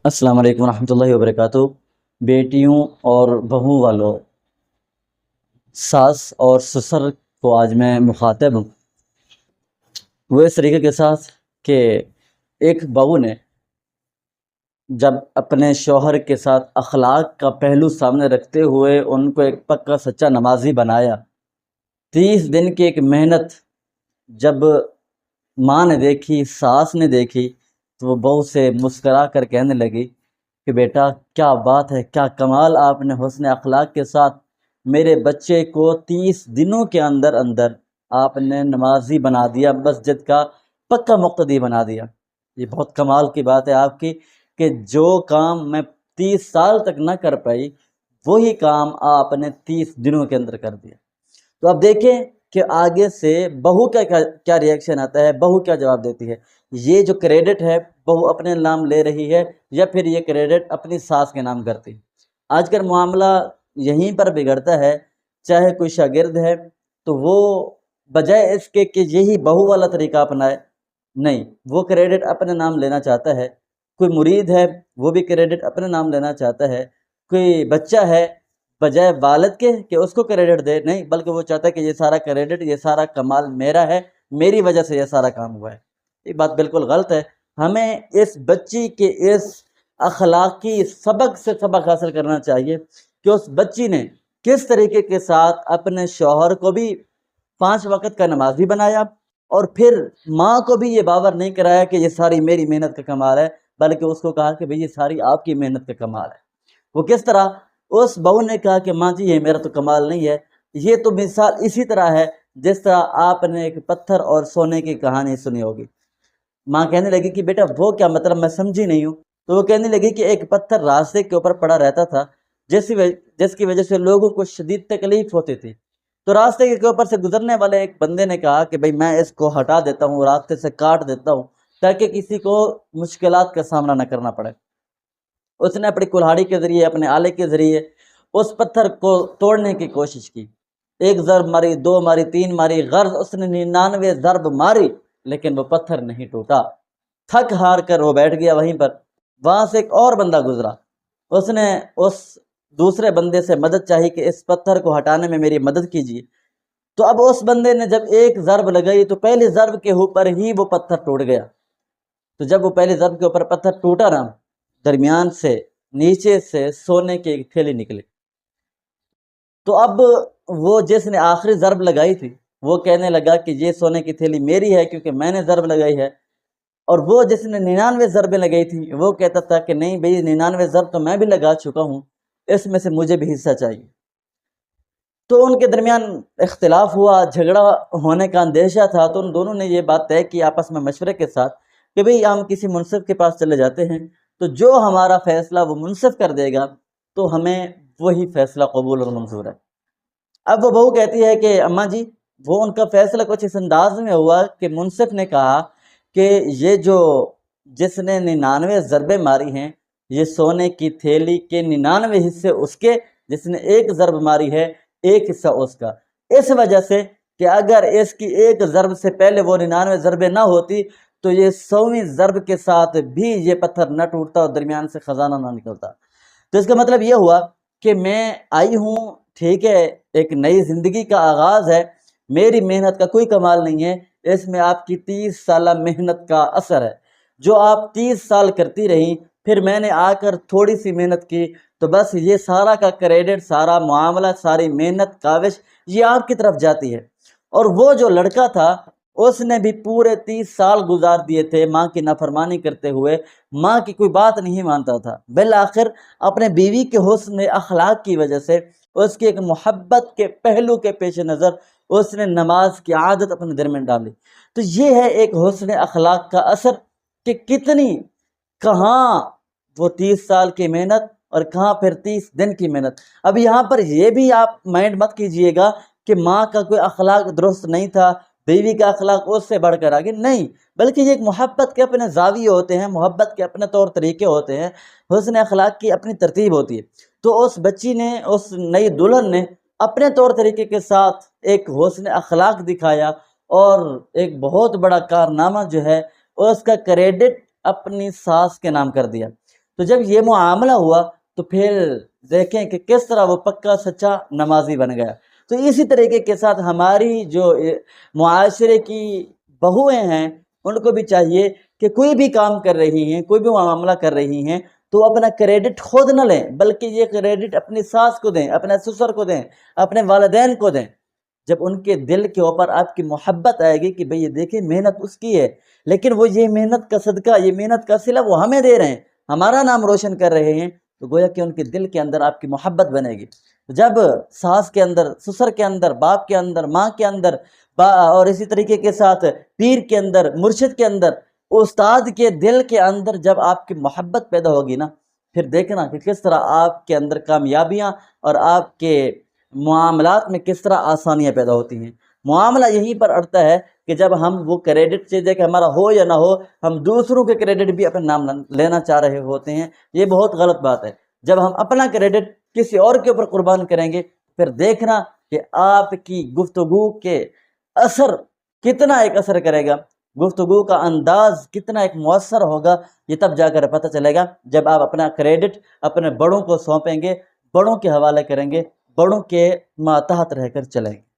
السلام علیکم ورحمۃ اللہ وبرکاتہ۔ بیٹیوں اور بہو والوں، ساس اور سسر کو آج میں مخاطب ہوں وہ اس طریقے کے ساتھ کہ ایک بہو نے جب اپنے شوہر کے ساتھ اخلاق کا پہلو سامنے رکھتے ہوئے ان کو ایک پکا سچا نمازی بنایا، 30 دن کی ایک محنت جب ماں نے دیکھی، ساس نے دیکھی، تو وہ بہو سے مسکرا کر کہنے لگی کہ بیٹا کیا بات ہے، کیا کمال آپ نے حسن اخلاق کے ساتھ میرے بچے کو 30 دنوں کے اندر اندر آپ نے نمازی بنا دیا، مسجد کا پکا مقتدی بنا دیا۔ یہ بہت کمال کی بات ہے آپ کی کہ جو کام میں 30 سال تک نہ کر پائی وہی کام آپ نے 30 دنوں کے اندر کر دیا۔ تو اب دیکھیں کہ آگے سے بہو کا کیا ریئیکشن آتا ہے، بہو کیا جواب دیتی ہے۔ یہ جو کریڈٹ ہے بہو اپنے نام لے رہی ہے یا پھر یہ کریڈٹ اپنی ساس کے نام کرتی ہے۔ آج کل معاملہ یہیں پر بگڑتا ہے، چاہے کوئی شاگرد ہے تو وہ بجائے اس کے کہ یہی بہو والا طریقہ اپنائے، نہیں، وہ کریڈٹ اپنے نام لینا چاہتا ہے۔ کوئی مرید ہے وہ بھی کریڈٹ اپنے نام لینا چاہتا ہے۔ کوئی بچہ ہے بجائے والد کے کہ اس کو کریڈٹ دے، نہیں، بلکہ وہ چاہتا ہے کہ یہ سارا کریڈٹ، یہ سارا کمال میرا ہے، میری وجہ سے یہ سارا کام ہوا ہے۔ یہ بات بالکل غلط ہے۔ ہمیں اس بچی کے اس اخلاقی سبق سے سبق حاصل کرنا چاہیے کہ اس بچی نے کس طریقے کے ساتھ اپنے شوہر کو بھی 5 وقت کا نمازی بنایا، اور پھر ماں کو بھی یہ باور نہیں کرایا کہ یہ ساری میری محنت کا کمال ہے، بلکہ اس کو کہا کہ بھئی یہ ساری آپ کی محنت کا کمال ہے۔ وہ کس طرح؟ اس بہو نے کہا کہ ماں جی یہ میرا تو کمال نہیں ہے، یہ تو مثال اسی طرح ہے جس طرح آپ نے ایک پتھر اور سونے کی کہانی سنی ہوگی۔ ماں کہنے لگی کہ بیٹا وہ کیا مطلب، میں سمجھی نہیں ہوں۔ تو وہ کہنے لگی کہ ایک پتھر راستے کے اوپر پڑا رہتا تھا جس کی وجہ سے لوگوں کو شدید تکلیف ہوتی تھی۔ تو راستے کے اوپر سے گزرنے والے ایک بندے نے کہا کہ بھئی میں اس کو ہٹا دیتا ہوں، راستے سے کاٹ دیتا ہوں تاکہ کسی کو مشکلات کا سامنا نہ کرنا پڑے۔ اس نے اپنی کلہاڑی کے ذریعے، اپنے آلے کے ذریعے اس پتھر کو توڑنے کی کوشش کی۔ 1 ضرب ماری، 2 ماری، 3 ماری، غرض اس نے 99 ضرب ماری، لیکن وہ پتھر نہیں ٹوٹا۔ تھک ہار کر وہ بیٹھ گیا وہیں پر۔ وہاں سے ایک اور بندہ گزرا، اس نے اس دوسرے بندے سے مدد چاہی کہ اس پتھر کو ہٹانے میں میری مدد کیجیے۔ تو اب اس بندے نے جب 1 ضرب لگائی تو پہلی ضرب کے اوپر ہی وہ پتھر ٹوٹ گیا۔ تو جب وہ پہلی ضرب کے اوپر پتھر ٹوٹا نا، درمیان سے نیچے سے سونے کی ایک تھیلی نکلی۔ تو اب وہ جس نے آخری ضرب لگائی تھی وہ کہنے لگا کہ یہ سونے کی تھیلی میری ہے کیونکہ میں نے ضرب لگائی ہے، اور وہ جس نے 99 ضربیں لگائی تھی وہ کہتا تھا کہ نہیں بھئی 99 ضرب تو میں بھی لگا چکا ہوں، اس میں سے مجھے بھی حصہ چاہیے۔ تو ان کے درمیان اختلاف ہوا، جھگڑا ہونے کا اندیشہ تھا، تو ان دونوں نے یہ بات طے کی آپس میں مشورے کے ساتھ کہ بھئی ہم کسی منصف کے پاس چلے جاتے ہیں، تو جو ہمارا فیصلہ وہ منصف کر دے گا تو ہمیں وہی فیصلہ قبول اور منظور ہے۔ اب وہ بہو کہتی ہے کہ اماں جی وہ ان کا فیصلہ کچھ اس انداز میں ہوا کہ منصف نے کہا کہ یہ جس نے 99 ضربیں ماری ہیں، یہ سونے کی تھیلی کے 99 حصے اس کے، جس نے 1 ضرب ماری ہے 1 حصہ اس کا، اس وجہ سے کہ اگر اس کی 1 ضرب سے پہلے وہ 99 ضربیں نہ ہوتی تو یہ 100ویں ضرب کے ساتھ بھی یہ پتھر نہ ٹوٹتا اور درمیان سے خزانہ نہ نکلتا۔ تو اس کا مطلب یہ ہوا کہ میں آئی ہوں، ٹھیک ہے، ایک نئی زندگی کا آغاز ہے، میری محنت کا کوئی کمال نہیں ہے، اس میں آپ کی 30 سالہ محنت کا اثر ہے۔ جو آپ 30 سال کرتی رہیں، پھر میں نے آ کر تھوڑی سی محنت کی، تو بس یہ سارا کا کریڈٹ، سارا معاملہ، ساری محنت کاوش یہ آپ کی طرف جاتی ہے۔ اور وہ جو لڑکا تھا اس نے بھی پورے 30 سال گزار دیے تھے ماں کی نافرمانی کرتے ہوئے، ماں کی کوئی بات نہیں مانتا تھا۔ بالآخر اپنے بیوی کے حسن اخلاق کی وجہ سے، اس کی ایک محبت کے پہلو کے پیش نظر اس نے نماز کی عادت اپنے دل میں ڈالی۔ تو یہ ہے ایک حسن اخلاق کا اثر کہ کتنی، کہاں وہ 30 سال کی محنت اور کہاں پھر 30 دن کی محنت۔ اب یہاں پر یہ بھی آپ مائنڈ مت کیجئے گا کہ ماں کا کوئی اخلاق درست نہیں تھا، بیوی کا اخلاق اس سے بڑھ کر آگے، نہیں، بلکہ یہ ایک محبت کے اپنے زاویے ہوتے ہیں، محبت کے اپنے طور طریقے ہوتے ہیں، حسن اخلاق کی اپنی ترتیب ہوتی ہے۔ تو اس بچی نے، اس نئی دلہن نے اپنے طور طریقے کے ساتھ ایک حسن اخلاق دکھایا، اور ایک بہت بڑا کارنامہ جو ہے اس کا کریڈٹ اپنی ساس کے نام کر دیا۔ تو جب یہ معاملہ ہوا تو پھر دیکھیں کہ کس طرح وہ پکا سچا نمازی بن گیا۔ تو اسی طریقے کے ساتھ ہماری جو معاشرے کی بہویں ہیں ان کو بھی چاہیے کہ کوئی بھی کام کر رہی ہیں، کوئی بھی معاملہ کر رہی ہیں تو اپنا کریڈٹ خود نہ لیں، بلکہ یہ کریڈٹ اپنی ساس کو دیں، اپنے سسر کو دیں، اپنے والدین کو دیں۔ جب ان کے دل کے اوپر آپ کی محبت آئے گی کہ بھئی یہ دیکھیں محنت اس کی ہے، لیکن وہ یہ محنت کا صدقہ، یہ محنت کا صلہ وہ ہمیں دے رہے ہیں، ہمارا نام روشن کر رہے ہیں، تو گویا کہ ان کے دل کے اندر آپ کی محبت بنے گی۔ جب ساس کے اندر، سسر کے اندر، باپ کے اندر، ماں کے اندر، اور اسی طریقے کے ساتھ پیر کے اندر، مرشد کے اندر، استاد کے دل کے اندر جب آپ کی محبت پیدا ہوگی نا، پھر دیکھنا کہ کس طرح آپ کے اندر کامیابیاں اور آپ کے معاملات میں کس طرح آسانیاں پیدا ہوتی ہیں۔ معاملہ یہیں پر اڑتا ہے کہ جب ہم وہ کریڈٹ چاہیے کہ ہمارا ہو یا نہ ہو، ہم دوسروں کے کریڈٹ بھی اپنے نام لینا چاہ رہے ہوتے ہیں، یہ بہت غلط بات ہے۔ جب ہم اپنا کریڈٹ کسی اور کے اوپر قربان کریں گے پھر دیکھنا کہ آپ کی گفتگو کے اثر کتنا ایک اثر کرے گا، گفتگو کا انداز کتنا ایک مؤثر ہوگا، یہ تب جا کر پتہ چلے گا جب آپ اپنا کریڈٹ اپنے بڑوں کو سونپیں گے، بڑوں کے حوالے کریں گے، بڑوں کے ماتحت رہ کر چلیں گے۔